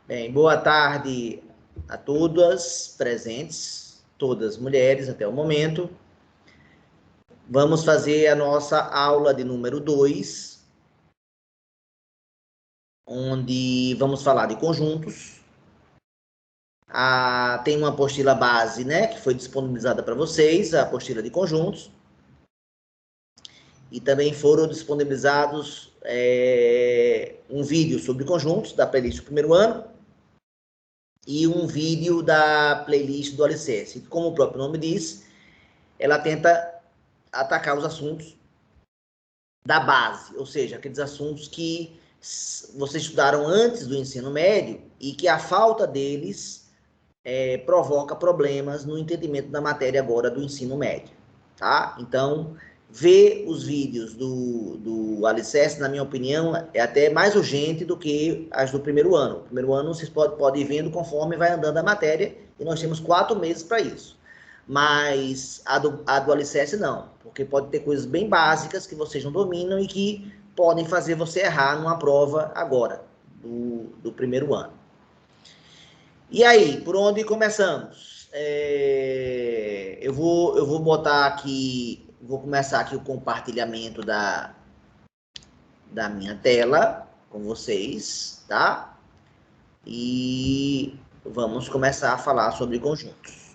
Bem, boa tarde a todas presentes, todas mulheres até o momento. Vamos fazer a nossa aula de número 2, onde vamos falar de conjuntos. Tem uma apostila base, né, que foi disponibilizada para vocês, a apostila de conjuntos. E também foram disponibilizados um vídeo sobre conjuntos da playlist do primeiro ano e um vídeo da playlist do Alicerce. Como o próprio nome diz, ela tenta atacar os assuntos da base, ou seja, aqueles assuntos que vocês estudaram antes do ensino médio e que a falta deles provoca problemas no entendimento da matéria agora do ensino médio, tá? Então, ver os vídeos do Alicerce, na minha opinião, é até mais urgente do que as do primeiro ano. O primeiro ano vocês podem ir vendo conforme vai andando a matéria, e nós temos 4 meses para isso. Mas a do Alicerce não, porque pode ter coisas bem básicas que vocês não dominam e que podem fazer você errar numa prova agora, do primeiro ano. E aí, por onde começamos? Eu vou botar aqui, vou começar aqui o compartilhamento da minha tela com vocês, tá? E vamos começar a falar sobre conjuntos.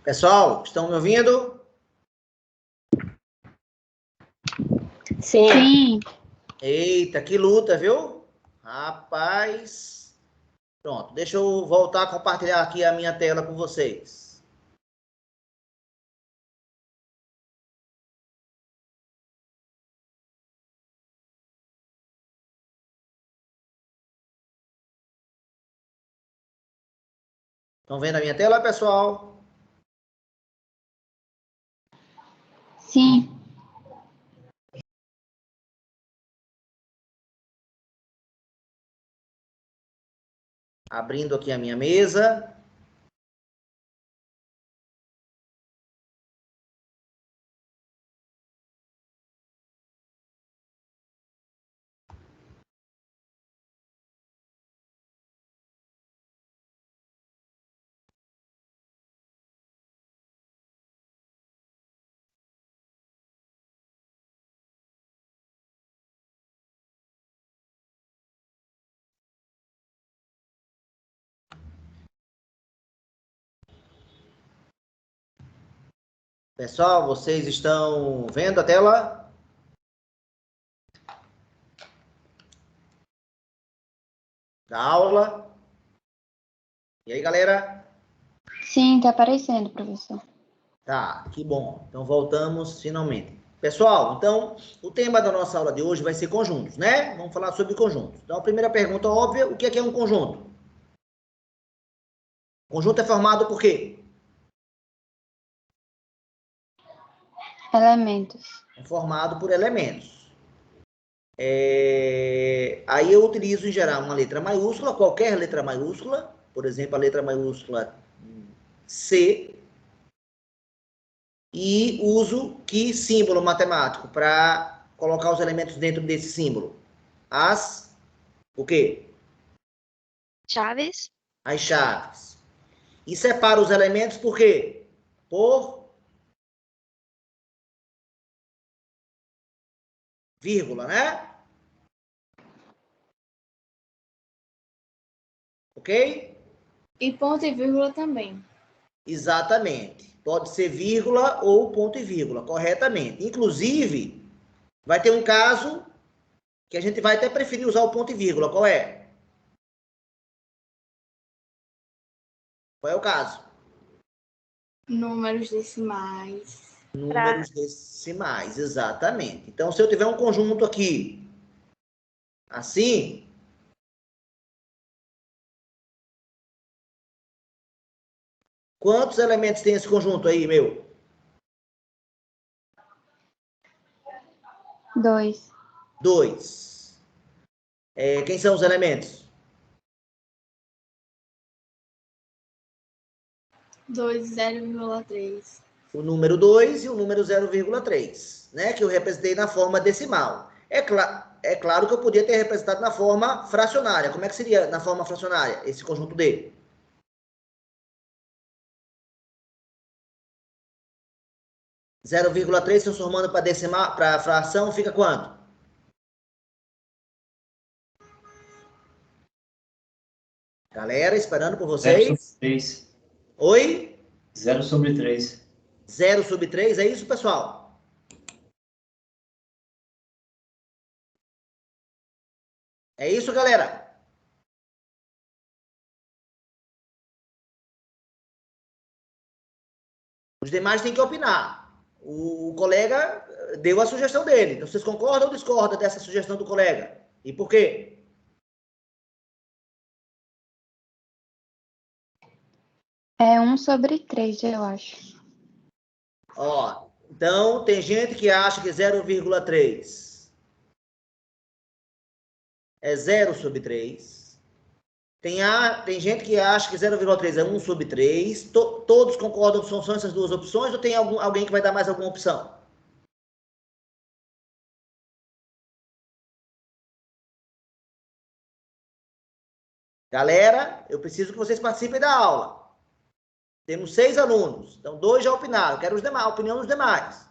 Pessoal, estão me ouvindo? Sim. Sim. Eita, que luta, viu? Rapaz. Pronto, deixa eu voltar a compartilhar aqui a minha tela com vocês. Estão vendo a minha tela, pessoal? Sim. Abrindo aqui a minha mesa. Pessoal, vocês estão vendo a tela? Da aula? E aí, galera? Sim, tá aparecendo, professor. Tá, que bom. Então, voltamos finalmente. Pessoal, então, o tema da nossa aula de hoje vai ser conjuntos, né? Vamos falar sobre conjuntos. Então, a primeira pergunta óbvia, o que é um conjunto? Conjunto é formado por quê? Elementos. É formado por elementos. Aí eu utilizo, em geral, uma letra maiúscula, qualquer letra maiúscula, por exemplo, a letra maiúscula C, e uso que símbolo matemático para colocar os elementos dentro desse símbolo? O quê? Chaves. As chaves. E separa os elementos por quê? Por vírgula, né? Ok? E ponto e vírgula também. Exatamente. Pode ser vírgula ou ponto e vírgula, corretamente. Inclusive, vai ter um caso que a gente vai até preferir usar o ponto e vírgula. Qual é? Qual é o caso? Números decimais. Números decimais, exatamente. Então, se eu tiver um conjunto aqui, assim, quantos elementos tem esse conjunto aí, meu? 2. 2. Quem são os elementos? 2, 0,3. O número 2 e o número 0,3, né? Que eu representei na forma decimal. É claro que eu podia ter representado na forma fracionária. Como é que seria na forma fracionária esse conjunto D? Zero vírgula três transformando para decimal, para fração, fica quanto? Galera, esperando por vocês. 0/3. Oi? 0/3. 0/3, é isso, pessoal? É isso, galera? Os demais têm que opinar. O colega deu a sugestão dele. Então, vocês concordam ou discordam dessa sugestão do colega? E por quê? É 1/3, eu acho. Ó, então, tem gente que acha que 0,3 é 0/3. Tem gente que acha que 0,3 é 1/3. Todos concordam que são essas duas opções ou tem alguém que vai dar mais alguma opção? Galera, eu preciso que vocês participem da aula. Temos 6 alunos, então 2 já opinaram. Quero a opinião dos demais.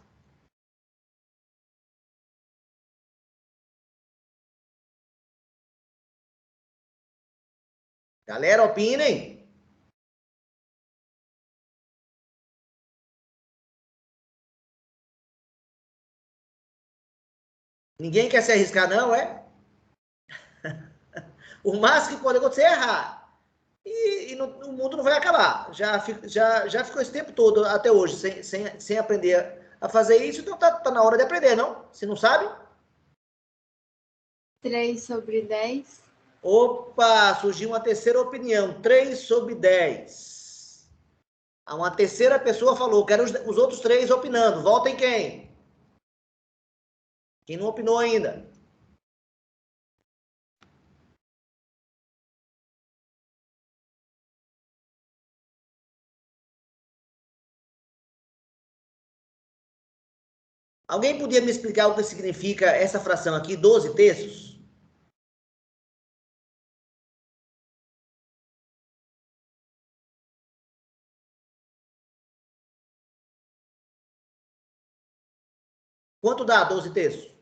Galera, opinem. Ninguém quer se arriscar, não, é? O máximo que pode acontecer é errar. E o mundo não vai acabar. Já ficou esse tempo todo, até hoje, sem aprender a fazer isso, então tá na hora de aprender, não? Se não sabe? 3/10. Opa, surgiu uma terceira opinião. 3/10. Uma terceira pessoa falou, quero os outros 3 opinando. Votem quem? Quem não opinou ainda? Alguém podia me explicar o que significa essa fração aqui, 12 terços? Quanto dá 12 terços?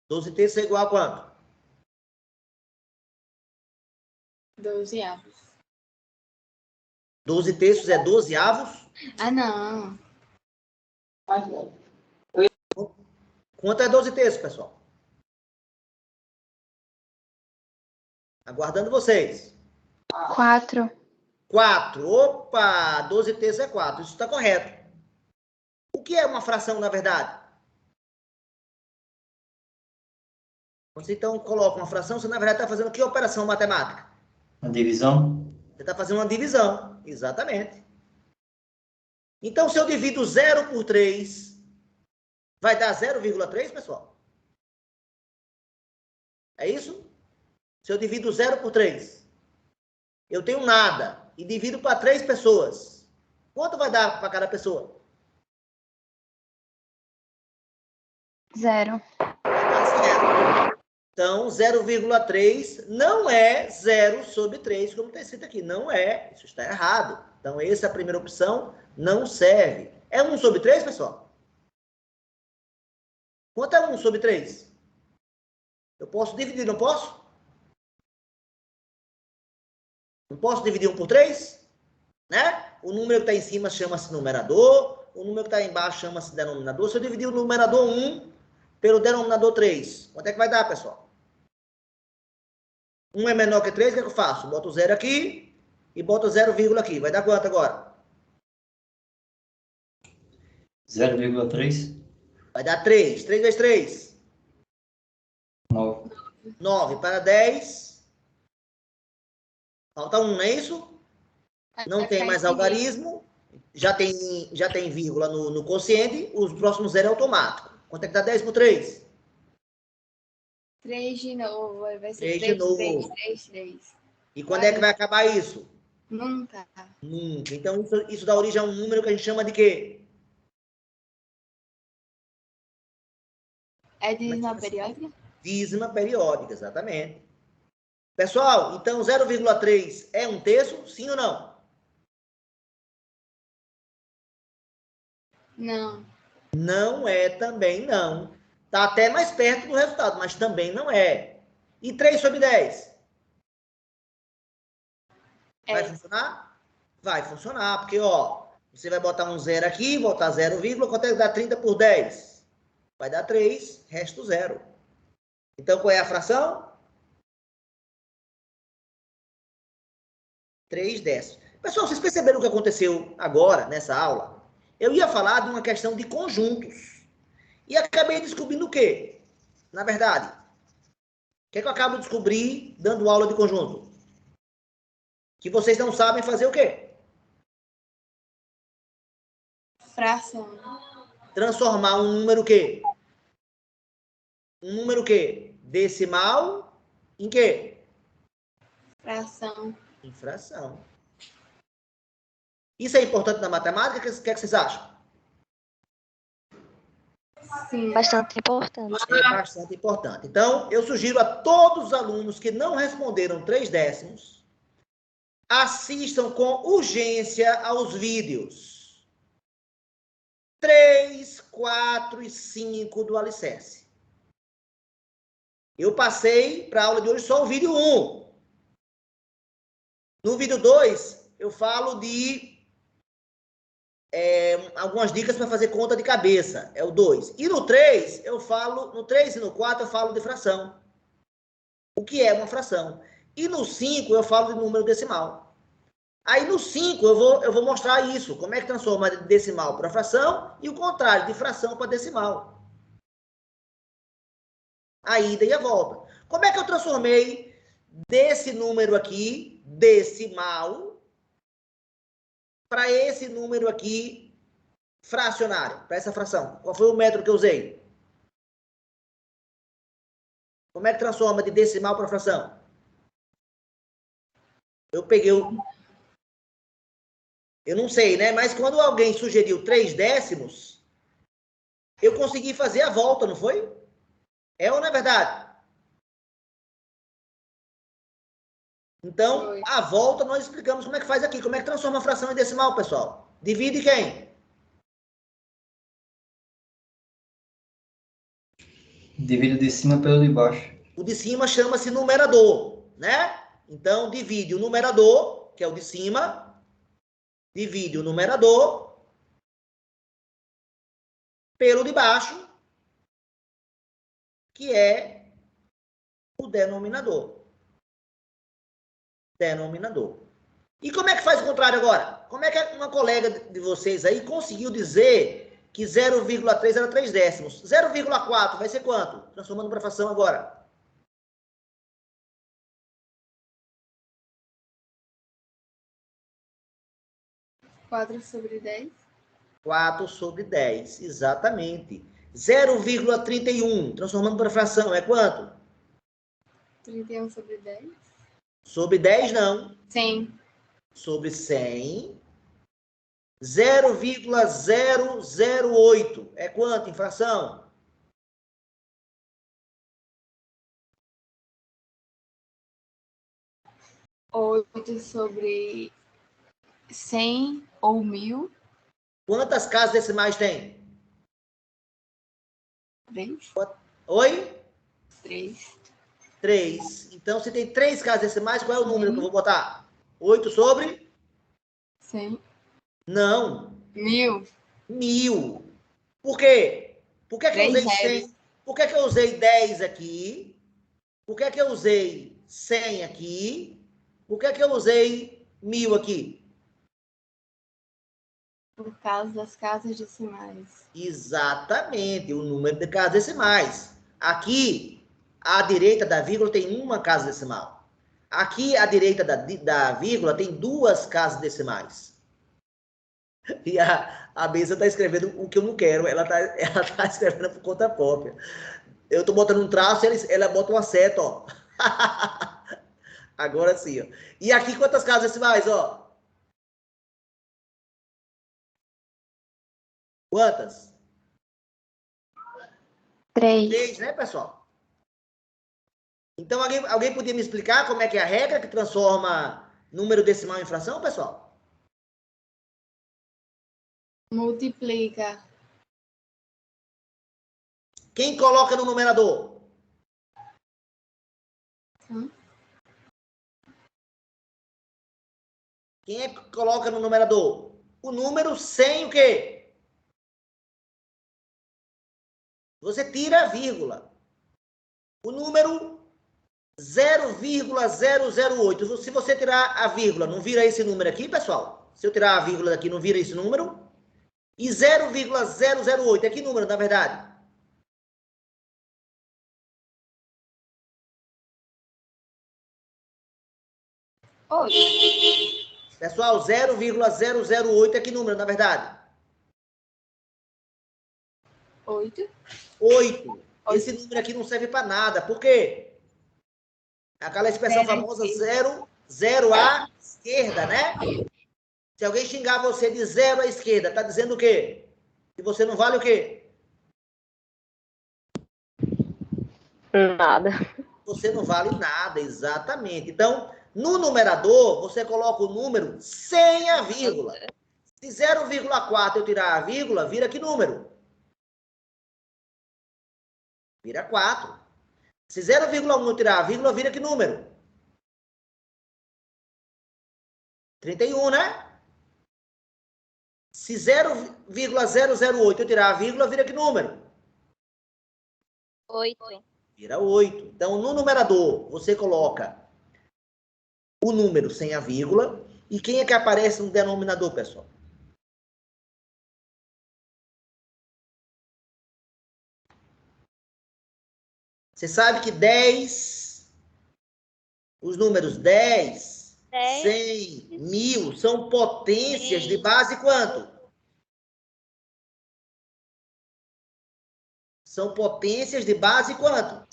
12 terços é igual a quanto? 12 avos. 12 terços é 12 avos? Ah, não. Quanto é 12 terços, pessoal? Aguardando vocês. 4. 4. Opa, 12 terços é 4. Isso está correto. O que é uma fração, na verdade? Quando você, então, coloca uma fração, você, na verdade, está fazendo que operação matemática? A divisão? Você está fazendo uma divisão. Exatamente. Então, se eu divido 0 por 3, vai dar 0,3, pessoal? É isso? Se eu divido 0 por 3, eu tenho nada e divido para 3 pessoas. Quanto vai dar para cada pessoa? 0. Então, 0,3 não é 0/3, como está escrito aqui. Não é. Isso está errado. Então, essa é a primeira opção. Não serve. É 1/3, pessoal? Quanto é 1/3? Eu posso dividir, não posso? Não posso dividir 1 por 3? Né? O número que está em cima chama-se numerador. O número que está embaixo chama-se denominador. Se eu dividir o numerador 1 pelo denominador 3, quanto é que vai dar, pessoal? 1 é menor que 3, o que é que eu faço? Boto 0 aqui e boto 0, aqui. Vai dar quanto agora? 0,3? Vai dar 3. 3 vezes 3? 9. 9 para 10. Falta 1, não é isso? Não tem mais algarismo. Já tem vírgula no quociente. Os próximos 0 é automático. Quanto é que dá 10 por 3? 3 de novo. Vai ser 3 de 3, novo. 3. E quando é que vai acabar isso? Nunca. Nunca. Então, isso dá origem a um número que a gente chama de quê? É dízima periódica? Dízima periódica, exatamente. Pessoal, então 0,3 é 1 terço? Sim ou não? Não. Não é também não. Está até mais perto do resultado, mas também não é. E 3/10? Vai funcionar? Vai funcionar, porque, ó, você vai botar um 0 aqui, botar 0, quanto é que dá 30 por 10? Vai dar 3, resto 0. Então, qual é a fração? 3/10. Pessoal, vocês perceberam o que aconteceu agora, nessa aula? Eu ia falar de uma questão de conjuntos. E acabei descobrindo o quê? Na verdade, o que é que eu acabo de descobrir dando aula de conjunto? Que vocês não sabem fazer o quê? Fração. Transformar um número o quê? Um número o quê? Decimal em quê? Fração. Em fração. Isso é importante na matemática? O que é que vocês acham? Sim. Bastante importante. É bastante importante. Então, eu sugiro a todos os alunos que não responderam 3/10, assistam com urgência aos vídeos 3, 4 e 5 do Alicerce. Eu passei para a aula de hoje só o vídeo 1. No vídeo 2, eu falo de algumas dicas para fazer conta de cabeça. É o 2. E no 3, eu falo, no 3 e no 4 eu falo de fração. O que é uma fração? E no 5 eu falo de número decimal. Aí no 5 eu vou mostrar isso, como é que transforma de decimal para fração e o contrário, de fração para decimal. A ida e a volta. Como é que eu transformei desse número aqui, decimal, para esse número aqui, fracionário, para essa fração? Qual foi o método que eu usei? Como é que transforma de decimal para fração? Eu peguei o... Eu não sei, né? Mas quando alguém sugeriu 3 décimos, eu consegui fazer a volta, não foi? É ou não é verdade? Então, a volta nós explicamos como é que faz aqui. Como é que transforma a fração em decimal, pessoal? Divide quem? Divide o de cima pelo de baixo. O de cima chama-se numerador, né? Então, divide o numerador, que é o de cima, divide o numerador pelo de baixo, que é o denominador. Denominador. E como é que faz o contrário agora? Como é que uma colega de vocês aí conseguiu dizer que 0,3 era 3 décimos? 0,4 vai ser quanto? Transformando para fração agora. 4/10. 4 sobre 10, exatamente. 0,31, transformando para fração, é quanto? 31/10. Sobre 10, não. 100. Sobre 100. 0,008 é quanto em fração? 8/100 ou 1000. Quantas casas decimais tem? 3. Oi? 3. 3. Então, se tem 3 casas decimais, qual é o número que eu vou botar? 8 sobre? 100. Não. 1000. 1000. Por quê? Por que, que eu usei 3 zeros. 100? Por que, que eu usei 10 aqui? Por que, que eu usei 100 aqui? Por que, que eu usei 1000 aqui? Por causa das casas decimais. Exatamente, o número de casas decimais. Aqui, à direita da vírgula tem uma casa decimal. Aqui, à direita da vírgula, tem 2 casas decimais. E a Bessa está escrevendo o que eu não quero. Ela tá escrevendo por conta própria. Eu estou botando um traço e ela bota uma seta, ó. Agora sim, ó. E aqui, quantas casas decimais, ó? Quantas? 3. 3, né, pessoal? Então, alguém podia me explicar como é que é a regra que transforma número decimal em fração, pessoal? Multiplica. Quem coloca no numerador? Quem é que coloca no numerador? O número sem o quê? Você tira a vírgula. O número 0,008. Se você tirar a vírgula, não vira esse número aqui, pessoal? Se eu tirar a vírgula daqui, não vira esse número? E 0,008 é que número, na verdade? Oi. Pessoal, 0,008 é que número, na verdade? 8. 8. Esse número aqui não serve para nada. Por quê? Aquela expressão famosa 0 à esquerda, né? Se alguém xingar você de 0 à esquerda, tá dizendo o quê? Que você não vale o quê? Nada. Você não vale nada, exatamente. Então, no numerador, você coloca o número sem a vírgula. Se 0,4 eu tirar a vírgula, vira que número? Vira 4. Se 0,1 eu tirar a vírgula, vira que número? 31, né? Se 0,008 eu tirar a vírgula, vira que número? 8. Vira 8. Então, no numerador, você coloca o número sem a vírgula. E quem é que aparece no denominador, pessoal? Você sabe que 10, os números 10, 100, 1000, são potências de base quanto? São potências de base quanto?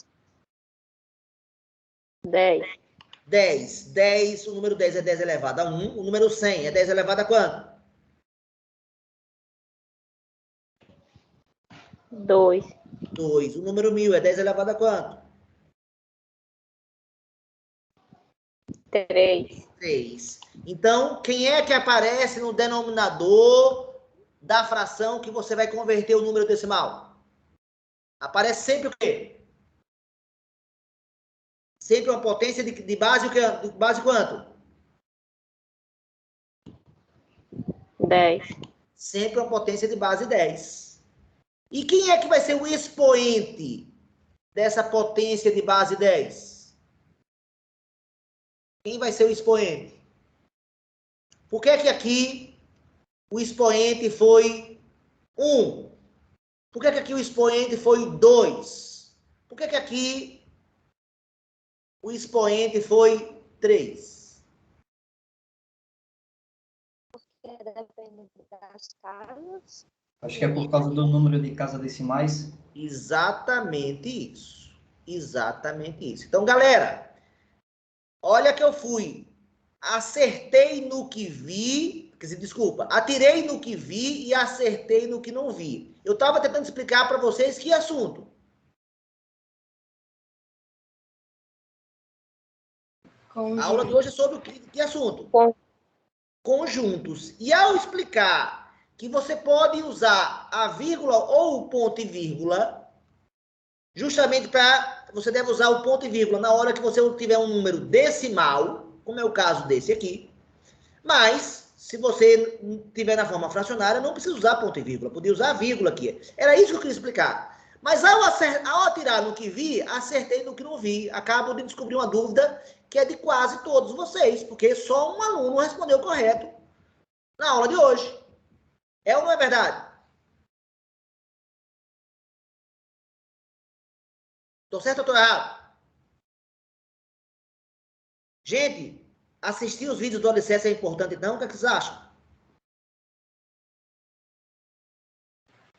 10. 10. O número 10 é 10 elevado a 1. O número 100 é 10 elevado a quanto? 2. 2. O número 1000 é 10 elevado a quanto? 3. 3. Então, quem é que aparece no denominador da fração que você vai converter o número decimal? Aparece sempre o quê? Sempre uma potência de base, de base quanto? 10. Sempre uma potência de base 10. E quem é que vai ser o expoente dessa potência de base 10? Quem vai ser o expoente? Por que que aqui o expoente foi 1? Por que que aqui o expoente foi 2? Por que que aqui o expoente foi 3? Depende das casas. Acho que é por causa do número de casas decimais. Exatamente isso. Exatamente isso. Então, galera, olha que eu fui. Acertei no que vi, quer dizer, desculpa, atirei no que vi e acertei no que não vi. Eu estava tentando explicar para vocês que assunto. A aula de hoje é sobre que assunto? Conjuntos. E ao explicar que você pode usar a vírgula ou o ponto e vírgula, justamente para você deve usar o ponto e vírgula na hora que você tiver um número decimal, como é o caso desse aqui. Mas, se você tiver na forma fracionária, não precisa usar ponto e vírgula, podia usar a vírgula aqui. Era isso que eu queria explicar. Mas ao atirar no que vi, acertei no que não vi. Acabo de descobrir uma dúvida que é de quase todos vocês, porque só um aluno respondeu correto na aula de hoje. É ou não é verdade? Estou certo ou estou errado? Gente, assistir os vídeos do Alicerce é importante, então? O que vocês acham?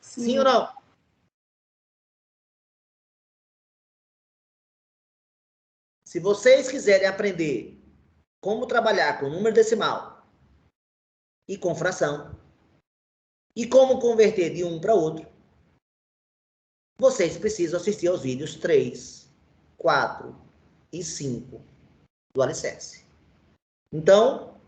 Sim ou não? Se vocês quiserem aprender como trabalhar com número decimal e com fração, e como converter de um para outro, vocês precisam assistir aos vídeos 3, 4 e 5 do Alicerce. Então,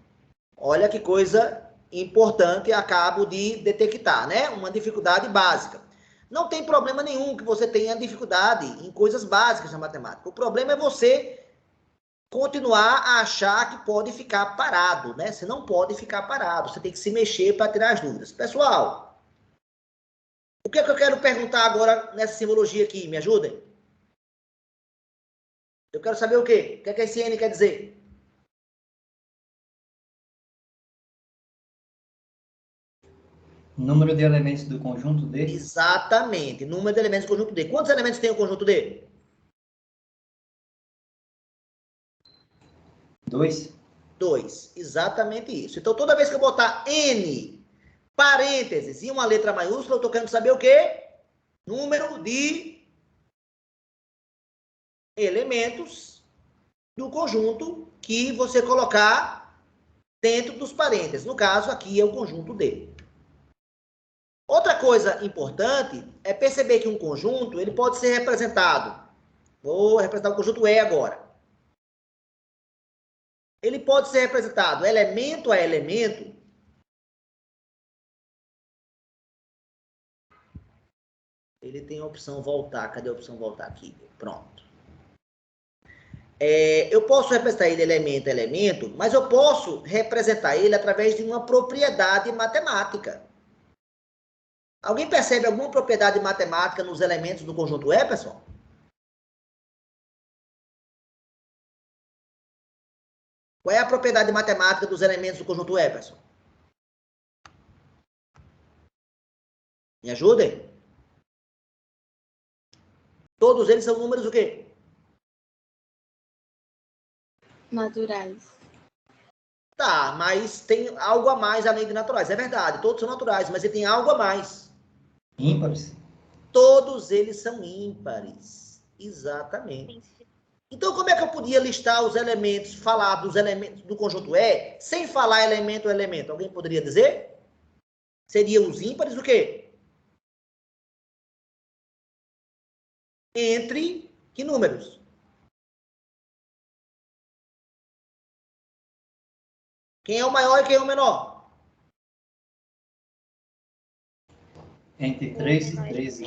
olha que coisa importante acabo de detectar, né? Uma dificuldade básica. Não tem problema nenhum que você tenha dificuldade em coisas básicas na matemática. O problema é você continuar a achar que pode ficar parado, né? Você não pode ficar parado, você tem que se mexer para tirar as dúvidas. Pessoal, o que é que eu quero perguntar agora nessa simbologia aqui? Me ajudem? Eu quero saber o quê? O que é que esse N quer dizer? Número de elementos do conjunto D. Exatamente. Número de elementos do conjunto D. Quantos elementos tem o conjunto D? 2. 2. Exatamente isso. Então, toda vez que eu botar N, parênteses e uma letra maiúscula, eu estou querendo saber o quê? Número de elementos do conjunto que você colocar dentro dos parênteses. No caso, aqui é o conjunto D. Outra coisa importante é perceber que um conjunto ele pode ser representado. Vou representar o conjunto E agora. Ele pode ser representado elemento a elemento. Ele tem a opção voltar. Cadê a opção voltar aqui? Pronto. Eu posso representar ele elemento a elemento, mas eu posso representar ele através de uma propriedade matemática. Alguém percebe alguma propriedade matemática nos elementos do conjunto E, pessoal? Qual é a propriedade matemática dos elementos do conjunto E, pessoal? Me ajudem? Todos eles são números o quê? Naturais. Tá, mas tem algo a mais além de naturais. É verdade, todos são naturais, mas ele tem algo a mais. Ímpares. Todos eles são ímpares. Exatamente. Então, como é que eu podia listar os elementos, falar dos elementos do conjunto E, sem falar elemento a elemento? Alguém poderia dizer? Seriam os ímpares o quê? Entre que números? Quem é o maior e quem é o menor? Entre 3 e 13.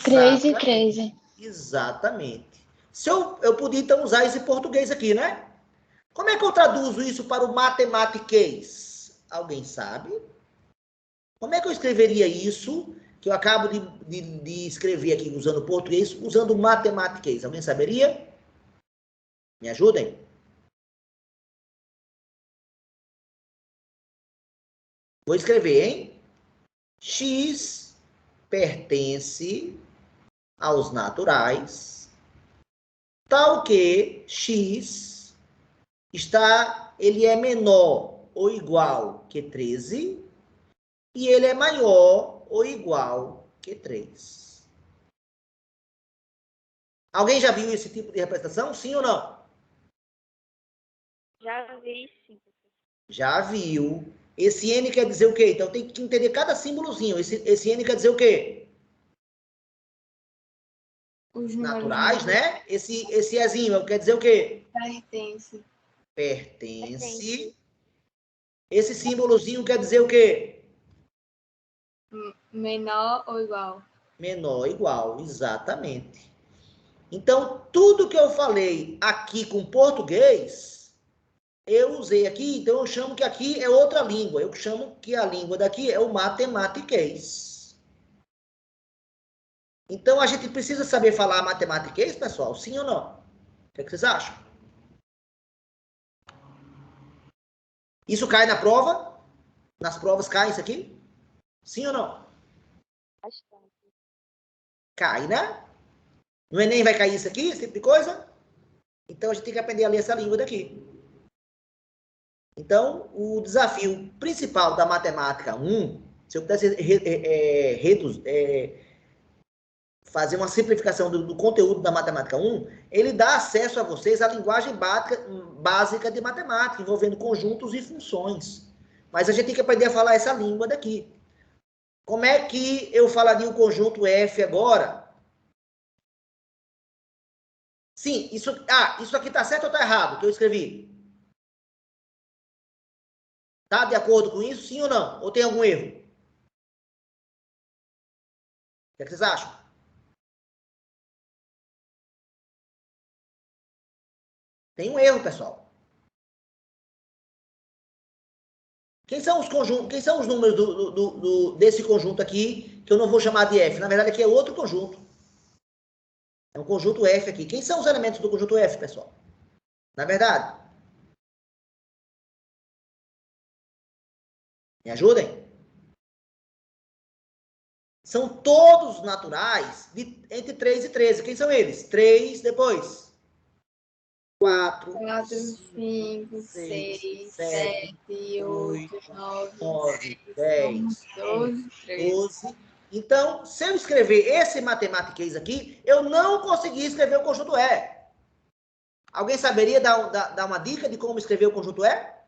3 e 13. Exatamente. Se eu podia, então, usar esse português aqui, né? Como é que eu traduzo isso para o matematiquês? Alguém sabe? Como é que eu escreveria isso, que eu acabo de escrever aqui usando português, usando matematiquês? Alguém saberia? Me ajudem? Vou escrever, hein? X pertence aos naturais, tal que X ele é menor ou igual que 13 e ele é maior ou igual que 3. Alguém já viu esse tipo de representação? Sim ou não? Já vi, sim. Já viu. Esse N quer dizer o quê? Então tem que entender cada símbolozinho. Esse N quer dizer o quê? Os números Naturais, né? Esse Ezinho quer dizer o quê? Pertence. Pertence. Esse símbolozinho quer dizer o quê? Menor ou igual. Menor ou igual, exatamente. Então, tudo que eu falei aqui com português, eu usei aqui, então eu chamo que aqui é outra língua. Eu chamo que a língua daqui é o matematiquês. Então, a gente precisa saber falar matematiquês, pessoal? Sim ou não? O que vocês acham? Isso cai na prova? Nas provas cai isso aqui? Sim ou não? Bastante. Cai, né? No Enem vai cair isso aqui, esse tipo de coisa? Então, a gente tem que aprender a ler essa língua daqui. Então, o desafio principal da matemática 1, se eu pudesse fazer uma simplificação do conteúdo da matemática 1, ele dá acesso a vocês à linguagem básica de matemática, envolvendo conjuntos e funções. Mas a gente tem que aprender a falar essa língua daqui. Como é que eu falaria o conjunto F agora? Sim, isso aqui está certo ou está errado, que eu escrevi? Está de acordo com isso, sim ou não? Ou tem algum erro? O que vocês acham? Tem um erro, pessoal. Quem são os conjuntos? Quem são os números desse conjunto aqui, que eu não vou chamar de F? Na verdade, aqui é outro conjunto. É um conjunto F aqui. Quem são os elementos do conjunto F, pessoal? Na verdade. Me ajudem? São todos naturais entre 3 e 13. Quem são eles? 3, depois. 4, 5, 6, 7, 8, 9, 10, 12, 13. 12. Então, se eu escrever esse matematiquês aqui, eu não consegui escrever o conjunto E. Alguém saberia dar uma dica de como escrever o conjunto E?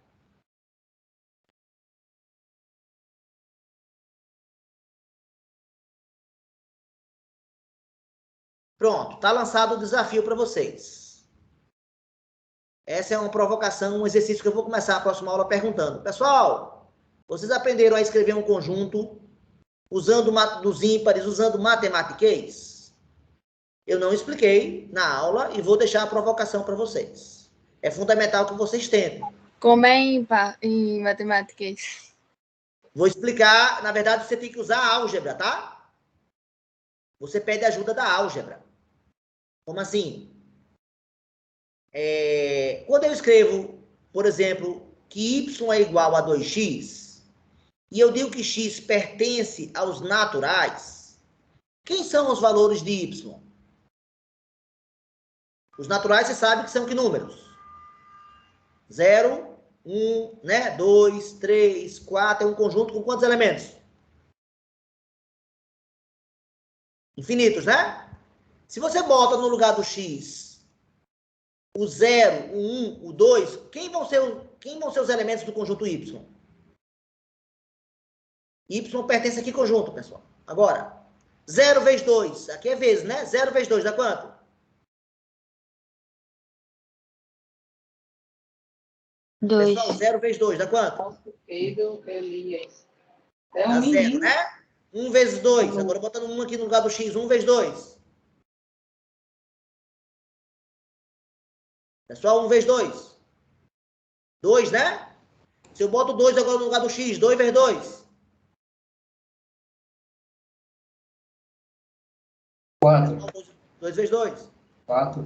Pronto, está lançado o desafio para vocês. Essa é uma provocação, um exercício que eu vou começar a próxima aula perguntando. Pessoal, vocês aprenderam a escrever um conjunto usando dos ímpares, usando matematiquês? Eu não expliquei na aula e vou deixar a provocação para vocês. É fundamental que vocês tentem. Como é em matemática? Vou explicar, na verdade, você tem que usar a álgebra, tá? Você pede ajuda da álgebra. Como assim? Quando eu escrevo, por exemplo, que y é igual a 2x, e eu digo que x pertence aos naturais, quem são os valores de y? Os naturais, você sabe que são que números? 0, 1, né? 2, 3, 4, é um conjunto com quantos elementos? Infinitos, né? Se você bota no lugar do x o 0, o 1, o 2, quem vão ser os elementos do conjunto y? Y pertence a que conjunto, pessoal? Agora, 0 vezes 2, aqui é vezes, né? 0 vezes 2 dá quanto? 2. Pessoal, 0 vezes 2 dá quanto? Nosso querido Elias. É Dá um 0, menino. né? 1 vezes 2, agora botando 1 aqui no lugar do x, 1 vezes 2. Pessoal, 1 vezes 2. 2, né? Se eu boto 2 agora no lugar do x, 2 vezes 2. 4. 2 vezes 2. 4.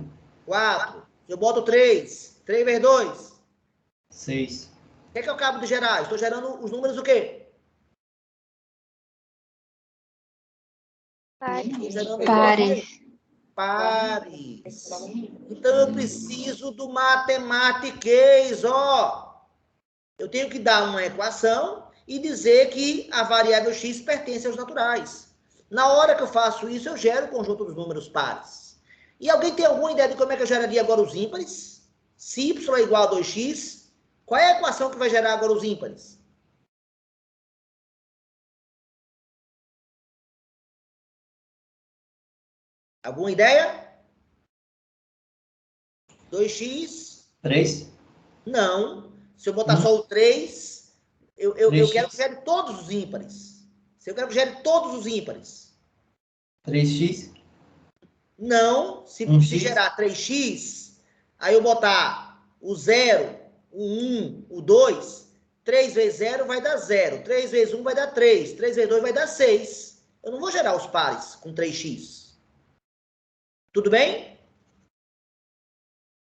4. Se eu boto 3, 3 vezes 2. 6. O que é que eu acabo de gerar? Estou gerando os números o quê? Estou gerando Pares. pares. Então, eu preciso do matematiquês, ó. Eu tenho que dar uma equação e dizer que a variável x pertence aos naturais. Na hora que eu faço isso, eu gero o conjunto dos números pares. E alguém tem alguma ideia de como é que eu geraria agora os ímpares? Se y é igual a 2x, qual é a equação que vai gerar agora os ímpares? Alguma ideia? 2x? 3. Não. Se eu botar só o 3, eu quero que 3x. gere todos os ímpares. Se eu quero que gere todos os ímpares. 3x. Não. Se 1x. gerar 3x, aí eu botar o 0, o 1, o 2, 3 vezes 0 vai dar 0. 3 vezes 1 vai dar 3. 3 vezes 2 vai dar 6. Eu não vou gerar os pares com 3x. Tudo bem?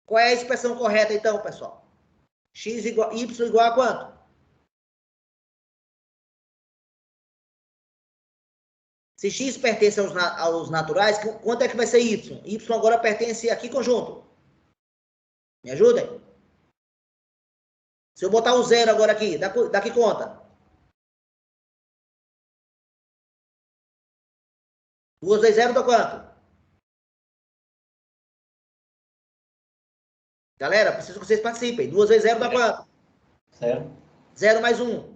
Qual é a expressão correta, então, pessoal? Y igual a quanto? Se x pertence aos naturais, quanto é que vai ser y? Y agora pertence a que conjunto? Me ajudem? Se eu botar o 0 agora aqui, dá que conta? 2 vezes 0 dá quanto? Galera, preciso que vocês participem. 2 vezes 0 dá quanto? 0. 0 mais 1.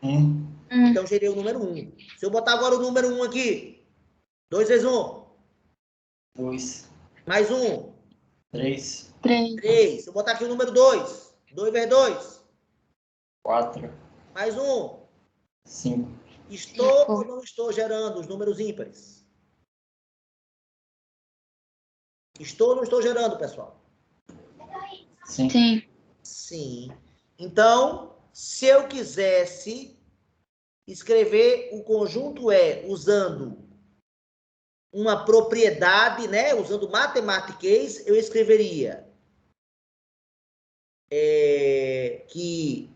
1. Então, gerei o número 1. Se eu botar agora o número 1 aqui, 2 vezes 1. 2. Mais 1. 3. 3. Se eu botar aqui o número 2. 2 vezes 2. 4. Mais 1. 5. Estou ou não estou gerando os números ímpares? Estou ou não estou gerando, pessoal? Sim. Sim. Sim. Então, se eu quisesse escrever o conjunto E usando uma propriedade, né? Usando matematiquês, eu escreveria que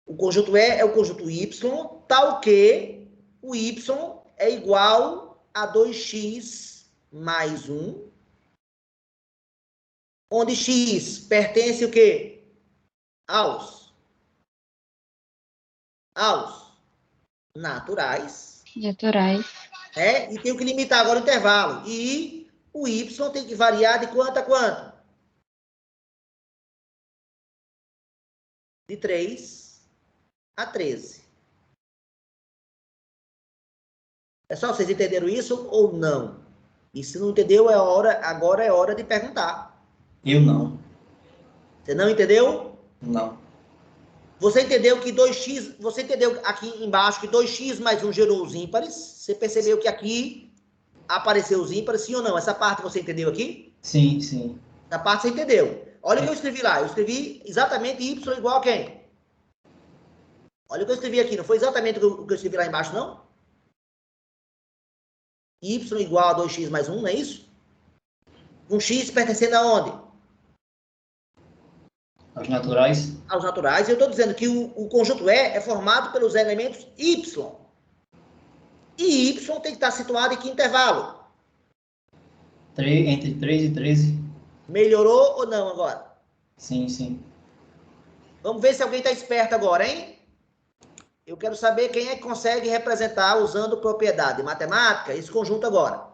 o conjunto E é o conjunto Y, tal que o Y é igual a 2x mais 1, onde x pertence o quê? Aos naturais. Naturais. E tenho que limitar agora o intervalo. E o y tem que variar de quanto a quanto? De 3 a 13. Pessoal, vocês entenderam isso ou não? E se não entendeu, agora é hora de perguntar. Eu não. Você não entendeu? Não. Você entendeu que 2x... Você entendeu aqui embaixo que 2x mais 1 gerou os ímpares? Você percebeu que aqui apareceu os ímpares, sim ou não? Essa parte você entendeu aqui? Sim, sim. Essa parte você entendeu. Olha o que eu escrevi lá. Eu escrevi exatamente y igual a quem? Olha o que eu escrevi aqui. Não foi exatamente o que eu escrevi lá embaixo, não? Y igual a 2x mais 1, não é isso? Um x pertencendo aonde? Aos naturais. Aos naturais. E eu estou dizendo que o conjunto E é formado pelos elementos y. E y tem que estar situado em que intervalo? Entre 3 e 13. Melhorou ou não agora? Sim, sim. Vamos ver se alguém está esperto agora, hein? Eu quero saber quem é que consegue representar, usando propriedade matemática, esse conjunto agora.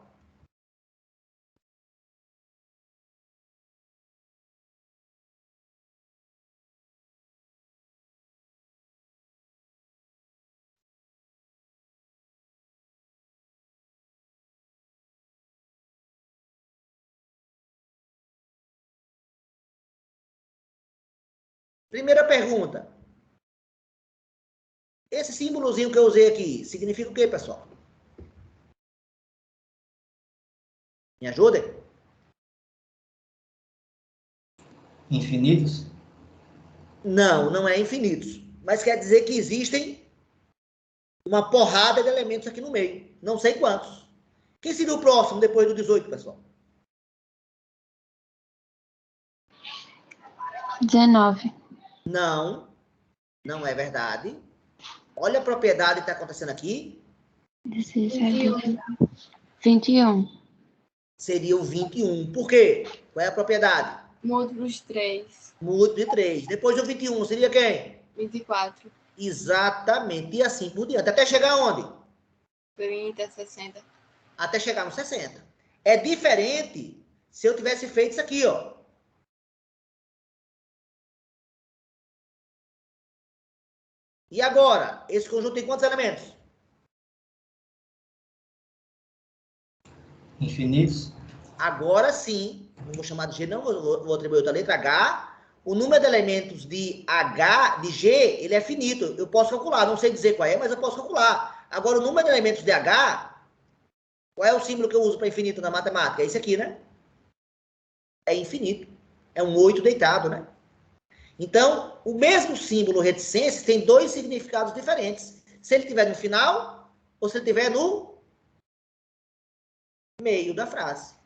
Primeira pergunta. Esse símbolozinho que eu usei aqui, significa o quê, pessoal? Me ajudem? Infinitos? Não, não é infinitos. Mas quer dizer que existem uma porrada de elementos aqui no meio. Não sei quantos. Quem seria o próximo depois do 18, pessoal? 19. Não, não é verdade. Olha a propriedade que está acontecendo aqui. 17. 21. Seria o 21. Por quê? Qual é a propriedade? Múltiplos 3. Múltiplo de 3. Depois do 21, seria quem? 24. Exatamente. E assim por diante. Até chegar aonde? 30, 60. Até chegar no 60. É diferente se eu tivesse feito isso aqui, ó. E agora? Esse conjunto tem quantos elementos? Infinitos? Agora sim, não vou chamar de G, não, vou atribuir outra letra, H. O número de elementos de H, de G, ele é finito. Eu posso calcular, não sei dizer qual é, mas eu posso calcular. Agora, o número de elementos de H, qual é o símbolo que eu uso para infinito na matemática? É esse aqui, né? É infinito. É um 8 deitado, né? Então, o mesmo símbolo reticência tem dois significados diferentes. Se ele estiver no final, ou se ele estiver no meio da frase,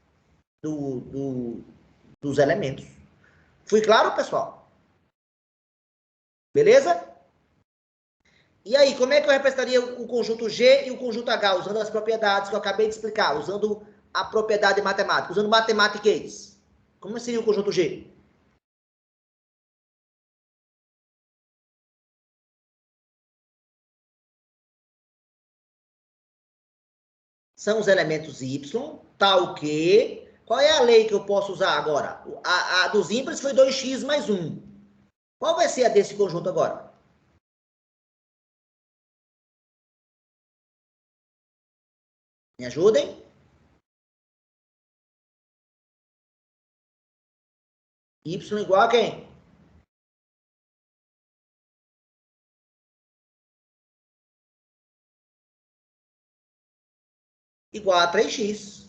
dos elementos. Fui claro, pessoal? Beleza? E aí, como é que eu representaria o conjunto G e o conjunto H, usando as propriedades que eu acabei de explicar, usando a propriedade matemática, usando matematiquês? Como seria o conjunto G? São os elementos Y, tal que... Qual é a lei que eu posso usar agora? A dos ímpares foi 2x mais 1. Qual vai ser a desse conjunto agora? Me ajudem? Y igual a quem? Igual a 3x.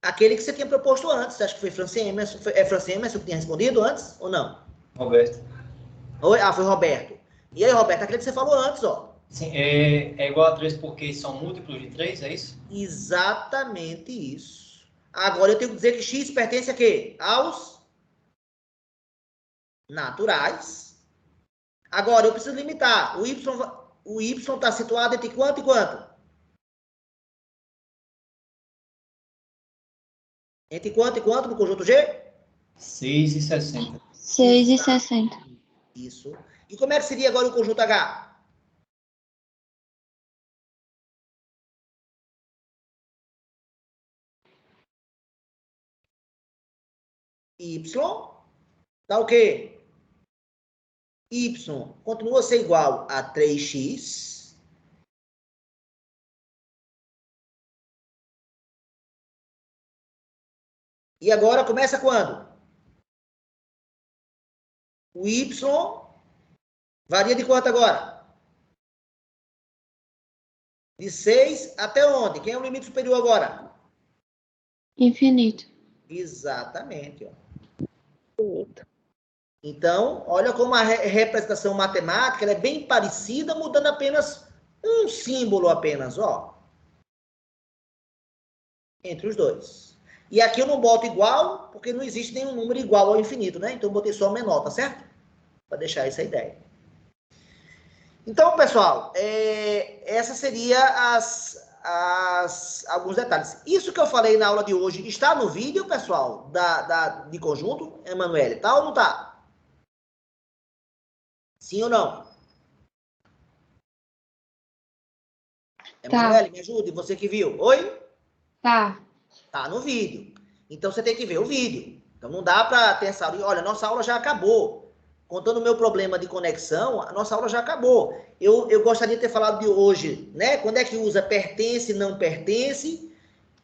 Aquele que você tinha proposto antes. Acho que foi Franci Emerson. É Franci Emerson que tinha respondido antes, ou não? Roberto. Ah, foi Roberto. E aí, Roberto, aquele que você falou antes, ó. Sim, é igual a 3 porque são múltiplos de 3, é isso? Exatamente isso. Agora eu tenho que dizer que x pertence a quê? Aos naturais. Agora eu preciso limitar. O y está situado entre quanto e quanto? Entre quanto e quanto no conjunto G? 6 e 60. 6 e 60. Isso. E como é que seria agora o conjunto H? Y dá o quê? Y continua a ser igual a 3x. E agora começa quando? O y varia de quanto agora? De 6 até onde? Quem é o limite superior agora? Infinito. Exatamente. Ó. Perfeito. Então, olha como a representação matemática ela é bem parecida, mudando apenas um símbolo apenas, ó. Entre os dois. E aqui eu não boto igual, porque não existe nenhum número igual ao infinito, né? Então eu botei só o menor, tá certo? Para deixar essa ideia. Então, pessoal, essa seria alguns detalhes. Isso que eu falei na aula de hoje está no vídeo, pessoal, de conjunto, Emanuele, tá ou não tá? Sim ou não? Emanuele, me ajude, você que viu. Oi? Tá. Tá no vídeo. Então, você tem que ver o vídeo. Então, não dá para ter essa aula. Olha, nossa aula já acabou. Contando o meu problema de conexão, a nossa aula já acabou. Eu gostaria de ter falado de hoje, né? Quando é que usa pertence, não pertence.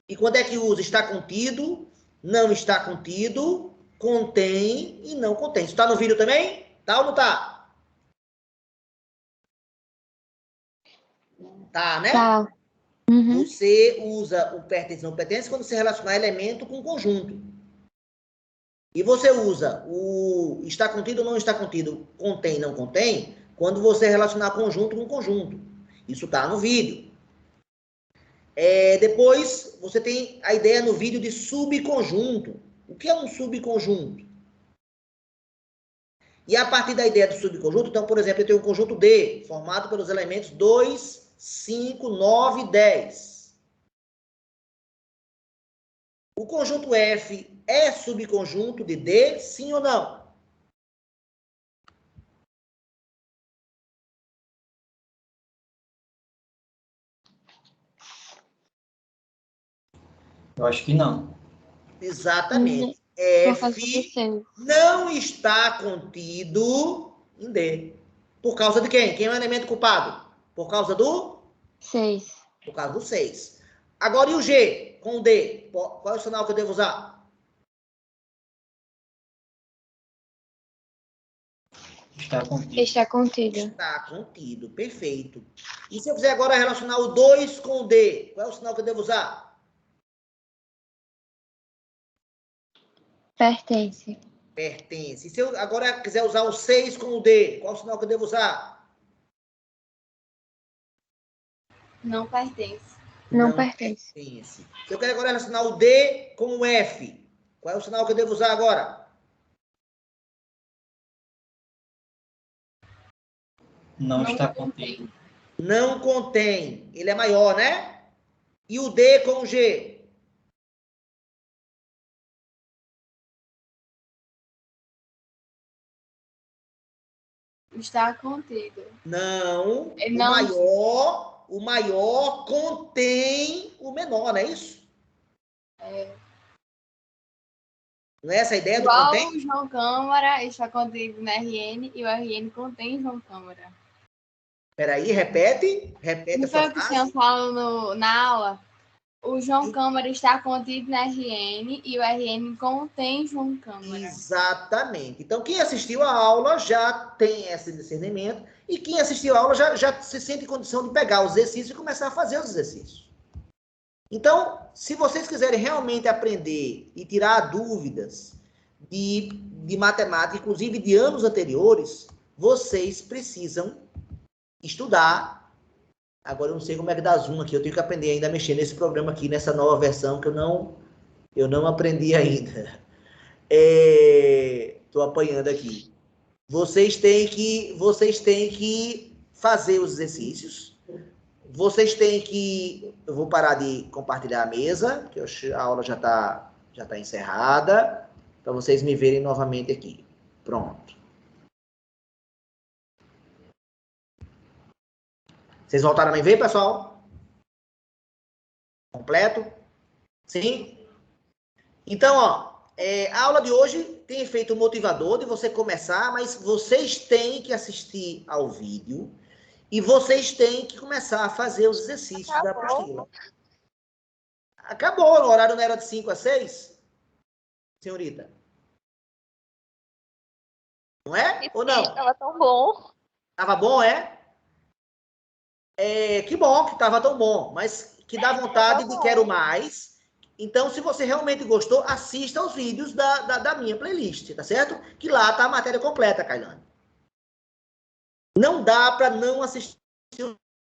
E quando é que usa está contido, não está contido, contém e não contém. Isso está no vídeo também? Tá ou não tá? Tá, né? Tá. Uhum. Você usa o pertence, não pertence quando você relacionar elemento com conjunto. E você usa o está contido ou não está contido, contém, não contém, quando você relacionar conjunto com conjunto. Isso está no vídeo. Depois, você tem a ideia no vídeo de subconjunto. O que é um subconjunto? E a partir da ideia do subconjunto, então, por exemplo, eu tenho um conjunto D, formado pelos elementos 2, 5, 9 e 10. O conjunto F é subconjunto de D, sim ou não? Eu acho que não. Exatamente. Por causa do F 6. não está contido em D. Por causa de quem? Quem é o elemento culpado? Por causa do? 6. Por causa do 6. Agora, e o G com o D? Qual é o sinal que eu devo usar? Está contido. Está contido. Está contido, perfeito. E se eu quiser agora relacionar o 2 com o D, qual é o sinal que eu devo usar? Pertence. Pertence. E se eu agora quiser usar o 6 com o D, qual é o sinal que eu devo usar? Não pertence. Não pertence. Pertence. Se eu quero agora relacionar o D com o F, qual é o sinal que eu devo usar agora? Não está contido. Não contém. Ele é maior, né? E o D com o G? Está contido. Não. Ele não- O maior contém o menor, não é isso? Não é essa a ideia do Igual contém? o João Câmara está contido no RN e o RN contém João Câmara. Peraí, repete. Repete Não a foi sua o que o senhor frase. falou na aula? O João Câmara está contido no RN e o RN contém João Câmara. Exatamente. Então, quem assistiu a aula já tem esse discernimento e quem assistiu a aula já se sente em condição de pegar os exercícios e começar a fazer os exercícios. Então, se vocês quiserem realmente aprender e tirar dúvidas de matemática, inclusive de anos anteriores, vocês precisam estudar. Agora eu não sei como é que dá zoom aqui, eu tenho que aprender ainda a mexer nesse programa aqui, nessa nova versão que eu não aprendi ainda. Estou apanhando aqui. Vocês têm que fazer os exercícios. Vocês têm que... Eu vou parar de compartilhar a mesa, que a aula já tá encerrada, para vocês me verem novamente aqui. Pronto. Vocês voltaram a me ver, pessoal? Completo? Sim? Então, ó, a aula de hoje tem efeito motivador de você começar, mas vocês têm que assistir ao vídeo e vocês têm que começar a fazer os exercícios da apostila. Acabou, o horário não era de 5 a 6? Senhorita? Não é? Ou não? Estava tão bom. Tava bom, é? Que bom que tava tão bom, mas que dá vontade de quero mais. Então, se você realmente gostou, assista aos vídeos da minha playlist, tá certo? Que lá tá a matéria completa, Kailane. Não dá para não assistir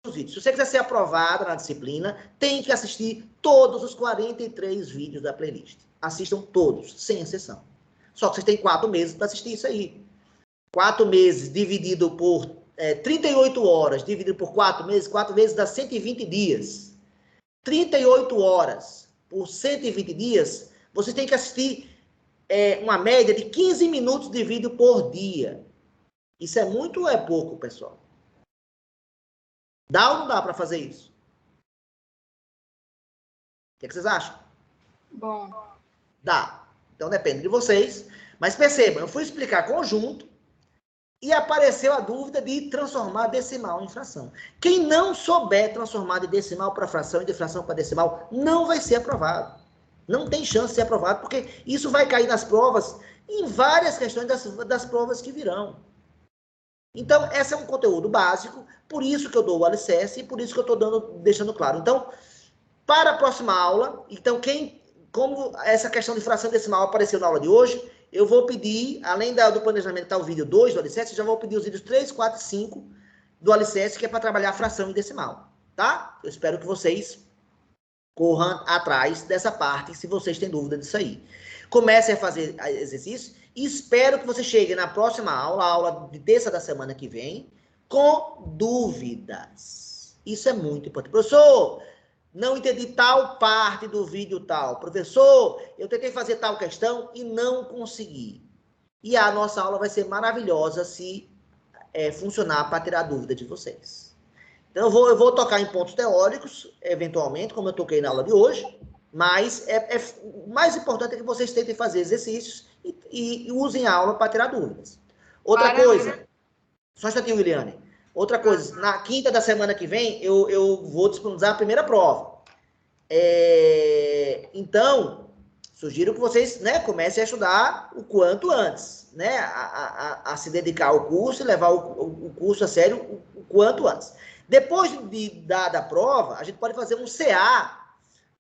os vídeos. Se você quiser ser aprovada na disciplina, tem que assistir todos os 43 vídeos da playlist. Assistam todos, sem exceção. Só que vocês têm 4 meses para assistir isso aí. 4 meses dividido por 38 horas, dividido por 4 meses, 4 vezes dá 120 dias. 38 horas por 120 dias, vocês têm que assistir uma média de 15 minutos de vídeo por dia. Isso é muito ou é pouco, pessoal? Dá ou não dá para fazer isso? O que vocês acham? Bom. Dá. Então depende de vocês. Mas percebam, eu fui explicar conjunto e apareceu a dúvida de transformar decimal em fração. Quem não souber transformar de decimal para fração e de fração para decimal, não vai ser aprovado. Não tem chance de ser aprovado, porque isso vai cair nas provas, em várias questões das provas que virão. Então, esse é um conteúdo básico, por isso que eu dou o alicerce e por isso que eu estou deixando claro. Então, para a próxima aula, então como essa questão de fração decimal apareceu na aula de hoje, eu vou pedir, além do planejamento, tá o vídeo 2 do alicerce, já vou pedir os vídeos 3, 4 e 5 do alicerce, que é para trabalhar fração e decimal, tá? Eu espero que vocês corram atrás dessa parte, se vocês têm dúvida disso aí. Comecem a fazer exercício e espero que você chegue na próxima aula, a aula de terça da semana que vem, com dúvidas. Isso é muito importante. Professor, não entendi tal parte do vídeo tal. Professor, eu tentei fazer tal questão e não consegui. E a nossa aula vai ser maravilhosa se funcionar para tirar a dúvida de vocês. Então, eu vou tocar em pontos teóricos, eventualmente, como eu toquei na aula de hoje, mas o mais importante é que vocês tentem fazer exercícios e usem a aula para tirar dúvidas. Outra coisa, só um instantinho, Williane. Outra coisa, na quinta da semana que vem, eu vou disponibilizar a primeira prova. Então, sugiro que vocês, comecem a estudar o quanto antes, a se dedicar ao curso e levar o curso a sério o quanto antes. Depois da prova, a gente pode fazer um CA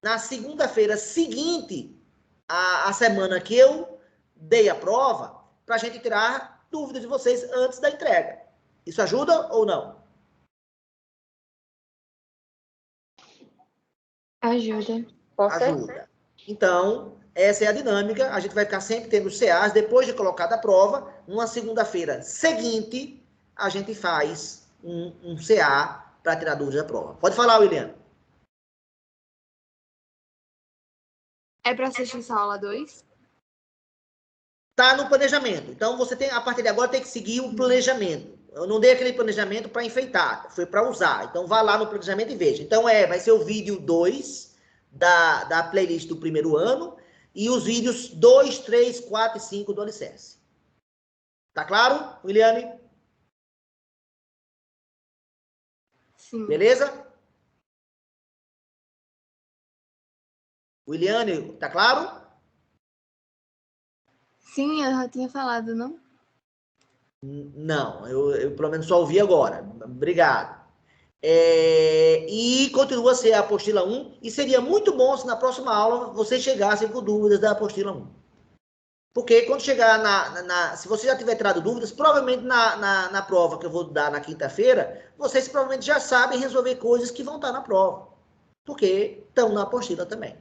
na segunda-feira seguinte à semana que eu dei a prova, para a gente tirar dúvidas de vocês antes da entrega. Isso ajuda ou não? Ajuda. Ajuda. Então, essa é a dinâmica. A gente vai ficar sempre tendo os CAs. Depois de colocada a prova, numa segunda-feira seguinte, a gente faz um CA para tirar dúvidas da prova. Pode falar, William. É para assistir essa aula 2? Tá no planejamento. Então, você tem, a partir de agora, tem que seguir o planejamento. Eu não dei aquele planejamento para enfeitar, foi para usar. Então, vá lá no planejamento e veja. Então, vai ser o vídeo 2 da playlist do primeiro ano e os vídeos 2, 3, 4 e 5 do alicerce. Tá claro, Williane? Sim. Beleza? Williane, tá claro? Sim, eu já tinha falado, não? Não, eu pelo menos só ouvi agora. Obrigado. E continua a ser a apostila 1. E seria muito bom se na próxima aula vocês chegassem com dúvidas da apostila 1. Porque quando chegar se você já tiver tirado dúvidas, provavelmente na prova que eu vou dar na quinta-feira, vocês provavelmente já sabem resolver coisas que vão estar na prova. Porque estão na apostila também.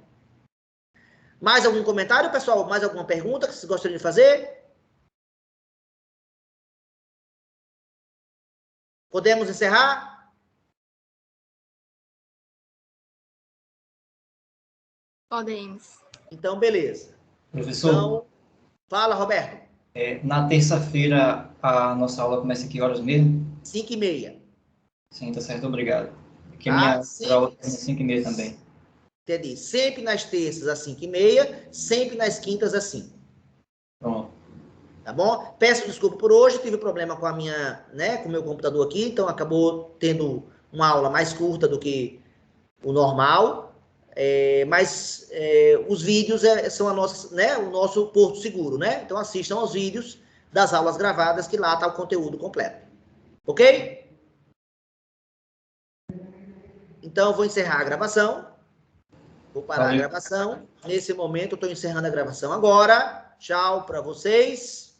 Mais algum comentário, pessoal? Mais alguma pergunta que vocês gostariam de fazer? Podemos encerrar? Podemos. Então, beleza. Professor, Então, fala, Roberto. na terça-feira a nossa aula começa em que horas mesmo? 5h30. Sim, tá certo, obrigado. Porque Tá? minha Sim. aula começa às 5h30 também. Entendi. Sempre nas terças às 5h30, sempre nas quintas às 5. Pronto. Tá bom? Peço desculpa por hoje, tive problema com com o meu computador aqui, então acabou tendo uma aula mais curta do que o normal, mas os vídeos são o nosso porto seguro, Então assistam aos vídeos das aulas gravadas, que lá está o conteúdo completo. Ok? Então eu vou encerrar a gravação. Vou parar a Valeu. gravação. Nesse momento, eu estou encerrando a gravação agora. Tchau para vocês.